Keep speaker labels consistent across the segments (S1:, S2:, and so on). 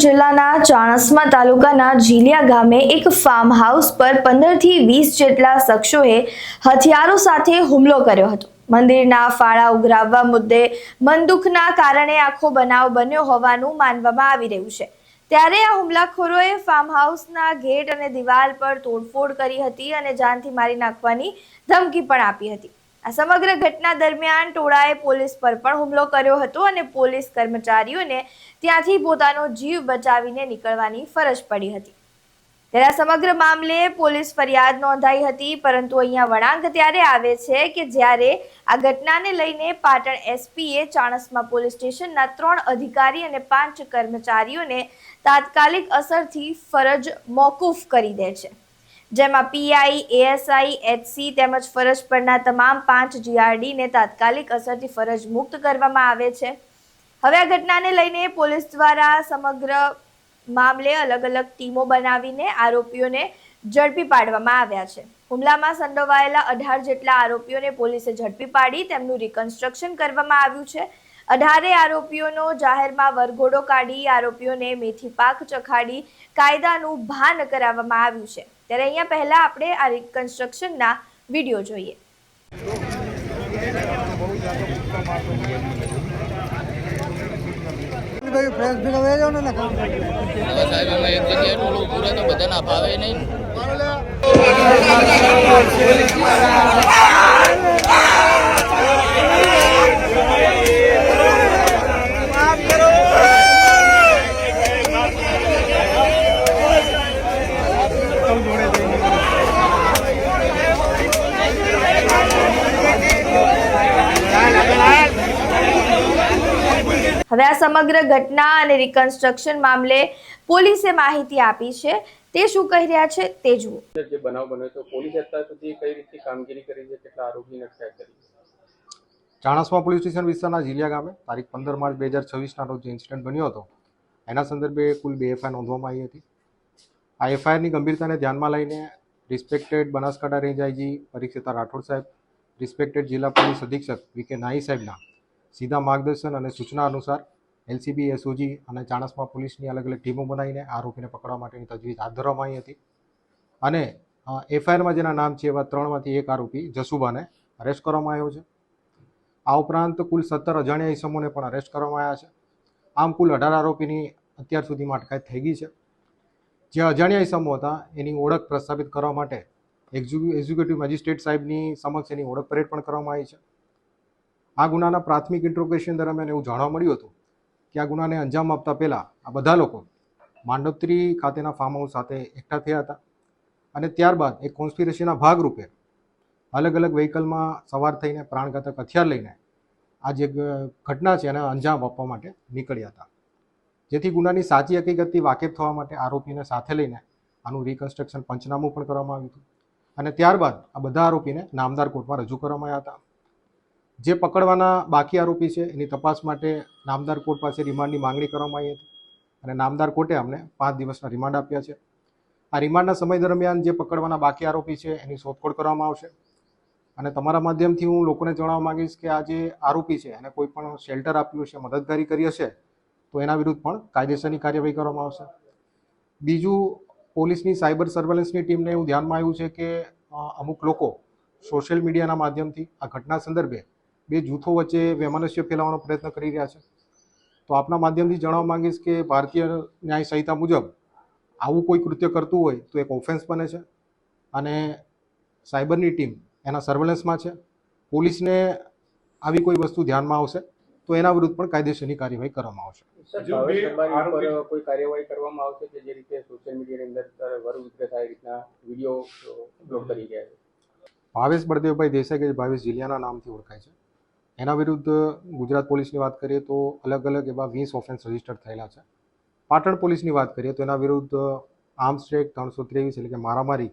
S1: જિલ્લાના ચાણસ્મા તાલુકાના ઝીલિયા ગામે એક ફાર્મ હાઉસ પર 15 થી 20 જેટલા શખ્સોએ હથિયારો સાથે હુમલો કર્યો હતો। મંદિરના ફાળા ઉઘરાવવા મુદ્દે મનદુખના કારણે આખો બનાવ બન્યો હોવાનું માનવામાં આવી રહ્યું છે। ત્યારે આ હુમલાખોરોએ ફાર્મ હાઉસના ગેટ અને દિવાલ પર તોડફોડ કરી હતી અને જાનથી મારી નાખવાની ધમકી પણ આપી હતી। આ સમગ્ર ઘટના દરમિયાન ટોળાએ પોલીસ પર પણ હુમલો કર્યો હતો અને પોલીસ કર્મચારીઓને ત્યાંથી પોતાનો જીવ બચાવીને નીકળવાની ફરજ પડી હતી। ત્યારે આ સમગ્ર મામલે પોલીસ ફરિયાદ નોંધાઈ હતી, પરંતુ અહીંયા વળાંક ત્યારે આવે છે કે જ્યારે આ ઘટનાને લઈને પાટણ એસપીએ ચાણસ્મા પોલીસ સ્ટેશનના 3 અધિકારી અને 5 કર્મચારીઓને તાત્કાલિક અસરથી ફરજ મોકૂફ કરી દે છે, જેમાં પીઆઈ, એએસઆઈ, એચસી તેમજ ફરજ પરના તમામ 5 જીઆરડીને તાત્કાલિક અસરથી ફરજ મુક્ત કરવામાં આવે છે। હવે આ ઘટનાને લઈને પોલીસ દ્વારા સમગ્ર મામલે અલગ અલગ ટીમો બનાવીને આરોપીઓને ઝડપી પાડવામાં આવ્યા છે। હુમલામાં સંડોવાયેલા 18 જેટલા આરોપીઓને પોલીસે ઝડપી પાડી તેમનું રિકન્સ્ટ્રક્શન કરવામાં આવ્યું છે। 18 આરોપીઓનો જાહેરમાં વરઘોડો કાઢી આરોપીઓને મેથી પાક ચખાડી કાયદાનું ભાન કરાવવામાં આવ્યું છે। ત્યારે અહીંયા પહેલા આપણે આ રિકન્સ્ટ્રક્શનના વિડીયો જોઈએ। હવે આ સમગ્ર ઘટના અને રિકન્સ્ટ્રક્શન મામલે પોલીસે માહિતી આપી છે, તે શું કહી રહ્યા છે તે જુઓ।
S2: જે બનાવ બન્યો તો પોલીસ અત્યાર સુધી કઈ રીતે કામગીરી કરી છે, કેટલા આરોપીને અટકાયત કરી છે?
S3: ચાણસ્મા પોલીસ સ્ટેશન વિસ્તારના ઝીલિયા ગામે તારીખ 15 માર્ચ 2026ના રોજ જે ઇન્સિડન્ટ બન્યો હતો એના સંદર્ભે કુલ 2 એફઆઈઆર નોંધવામાં આવી હતી। આ એફઆઈઆરની ગંભીરતાને ધ્યાનમાં લઈને respected Banaskantha range IG Parikshita Rathod સાહેબ, રિસ્પેક્ટેડ જિલ્લા પોલીસ અધિક્ષક વીકે નાઈ સાહેબના સીધા માર્ગદર્શન અને સૂચના અનુસાર એલસીબી, એસઓજી અને ચાણસ્મા પોલીસની અલગ અલગ ટીમો બનાવીને આરોપીને પકડવા માટેની તજવીજ હાથ ધરવામાં આવી હતી। અને એફઆઈઆરમાં જેના નામ છે એવા 3માંથી એક આરોપી જસુબાને અરેસ્ટ કરવામાં આવ્યો છે। આ ઉપરાંત કુલ 17 અજાણ્યા ઇસમોને પણ અરેસ્ટ કરવામાં આવ્યા છે। આમ કુલ 18 આરોપીની અત્યાર સુધીમાં અટકાયત થઈ ગઈ છે। જે અજાણ્યા ઇસમો હતા એની ઓળખ પ્રસ્થાપિત કરવા માટે એક્ઝિક્યુટિવ મેજિસ્ટ્રેટ સાહેબની સમક્ષ એની ઓળખ પરેડ પણ કરવામાં આવી છે। આ ગુનાના પ્રાથમિક ઇન્ટ્રોગેશન દરમિયાન એવું જાણવા મળ્યું હતું કે આ ગુનાને અંજામ આપતા પહેલાં આ બધા લોકો માંડોત્રી ખાતેના ફાર્મ હાઉસ સાથે એકઠા થયા હતા અને ત્યારબાદ એક કોન્સ્પિરસીના ભાગરૂપે અલગ અલગ વ્હીકલમાં સવાર થઈને પ્રાણઘાતક હથિયાર લઈને આ જે ઘટના છે એને અંજામ આપવા માટે નીકળ્યા હતા। જેથી ગુનાની સાચી હકીકતથી વાકેફ થવા માટે આરોપીને સાથે લઈને આનું રિકન્સ્ટ્રક્શન પંચનામું પણ કરવામાં આવ્યું હતું અને ત્યારબાદ આ બધા આરોપીને નામદાર કોર્ટમાં રજૂ કરવામાં આવ્યા હતા। જે પકડવાના બાકી આરોપી છે એની તપાસ માટે નામદાર કોર્ટ પાસે રિમાન્ડની માંગણી કરવામાં આવી હતી અને નામદાર કોર્ટે અમને 5 દિવસના રિમાન્ડ આપ્યા છે। આ રિમાન્ડના સમય દરમિયાન જે પકડવાના બાકી આરોપી છે એની શોધખોળ કરવામાં આવશે અને તમારા માધ્યમથી હું લોકોને જણાવવા માંગીશ કે આ જે આરોપી છે એને કોઈ પણ શેલ્ટર આપ્યું છે, મદદગારી કરી હશે તો એના વિરુદ્ધ પણ કાયદેસરની કાર્યવાહી કરવામાં આવશે। બીજું, પોલીસની સાયબર સર્વેલન્સની ટીમને એવું ધ્યાનમાં આવ્યું છે કે અમુક લોકો સોશિયલ મીડિયાના માધ્યમથી આ ઘટના સંદર્ભે 2 જૂથો વચ્ચે વૈમનસ્ય ફેલાવવાનો પ્રયત્ન કરી રહ્યા છે। તો આપના માધ્યમથી જણાવવા માંગીશ કે ભારતીય ન્યાય સંહિતા મુજબ આવું કોઈ કૃત્ય કરતું હોય તો એક ઓફેન્સ બને છે અને સાયબરની ટીમ એના સર્વેલન્સમાં છે। પોલીસને આવી કોઈ વસ્તુ ધ્યાનમાં આવશે તો એના વિરુદ્ધ પણ કાયદેસરની કાર્યવાહી કરવામાં આવશે।
S2: કોઈ કાર્યવાહી કરવામાં આવશે કે જે રીતે સોશિયલ મીડિયાની અંદર વરવિખેર થાય રીતના વિડીયો અપલોડ કરી ગયા છે?
S3: ભાવેશ બળદેવભાઈ દેસાઈ કે ભાવેશ ઝીલિયાના નામથી ઓળખાય છે, એના વિરુદ્ધ ગુજરાત પોલીસની વાત કરીએ તો અલગ અલગ એવા 20 ઓફેન્સ રજીસ્ટર થયેલા છે। પાટણ પોલીસની વાત કરીએ તો એના વિરુદ્ધ આર્મ્સ એક્ટ 323 એટલે કે મારામારી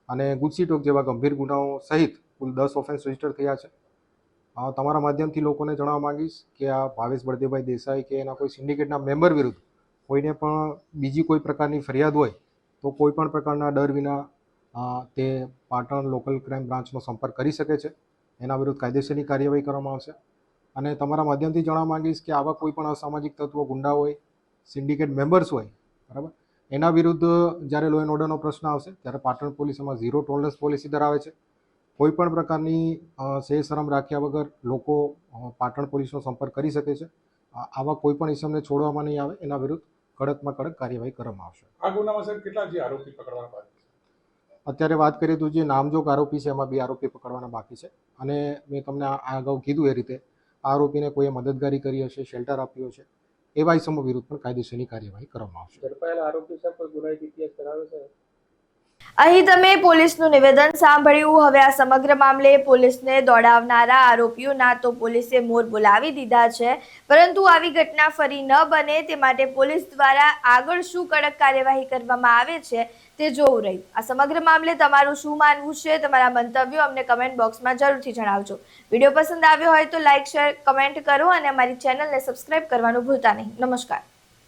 S3: અને ગુજસીટોક જેવા ગંભીર ગુનાઓ સહિત કુલ 10 ઓફેન્સ રજીસ્ટર થયા છે। તમારા માધ્યમથી લોકોને જણાવવા માંગીશ કે આ ભાવેશ બળદેવભાઈ દેસાઈ કે એના કોઈ સિન્ડિકેટના મેમ્બર વિરુદ્ધ કોઈને પણ બીજી કોઈ પ્રકારની ફરિયાદ હોય તો કોઈ પણ પ્રકારના ડર વિના તે પાટણ લોકલ ક્રાઇમ બ્રાન્ચનો સંપર્ક કરી શકે છે। એના વિરુદ્ધ કાયદેસરની કાર્યવાહી કરવામાં આવશે અને તમારા માધ્યમથી જણાવવા માંગીશ કે આવા કોઈ પણ અસામાજિક તત્વો, ગુંડા હોય સિન્ડિકેટ મેમ્બર્સ હોય, બરાબર, એના વિરુદ્ધ જ્યારે લો એન્ડ ઓર્ડરનો પ્રશ્ન આવશે ત્યારે પાટણ પોલીસ એમાં 0 ટોલરન્સ પોલિસી ધરાવે છે. કોઈ પણ પ્રકારની શરમ રાખ્યા વગર લોકો પાટણ પોલીસનો સંપર્ક કરી શકે છે. આવા કોઈ પણ ઇસમને છોડવામાં નહીં આવે, એના વિરુદ્ધ કડકમાં કડક કાર્યવાહી કરવામાં આવશે.
S4: આ ગુનામાં સર કેટલા જે આરોપી પકડવાના બાકી છે?
S3: અત્યારે વાત કરીએ તો જે નામજોગ આરોપી છે એમાં 2 આરોપી પકડવાના બાકી છે. અને મેં તમને આ અગાઉ કીધું એ રીતે આ આરોપીને કોઈએ મદદગારી કરી હશે, શેલ્ટર આપ્યો છે, એવા ઇસમો વિરુદ્ધ પણ કાયદેસરની કાર્યવાહી કરવામાં આવશે.
S2: ઝડપાયેલા આરોપી સાહેબ કોઈ ગુનાહિત ઇતિહાસ ધરાવે છે?
S1: અહીં તમે પોલીસનું નિવેદન સાંભળ્યું. હવે આ સમગ્ર મામલે પોલીસને દોડાવનારા આરોપીઓના તો પોલીસે મોર બોલાવી દીધા છે, પરંતુ આવી ઘટના ફરી ન બને તે માટે પોલીસ દ્વારા આગળ શું કડક કાર્યવાહી કરવામાં આવે છે તે જોવું રહ્યું. આ સમગ્ર મામલે તમારું શું માનવું છે? તમારા મંતવ્યો અમને કમેન્ટ બોક્સમાં જરૂરથી જણાવજો. વિડીયો પસંદ આવ્યો હોય તો લાઇક, શેર, કમેન્ટ કરો અને અમારી ચેનલને સબસ્ક્રાઇબ કરવાનું ભૂલતા નહીં. નમસ્કાર.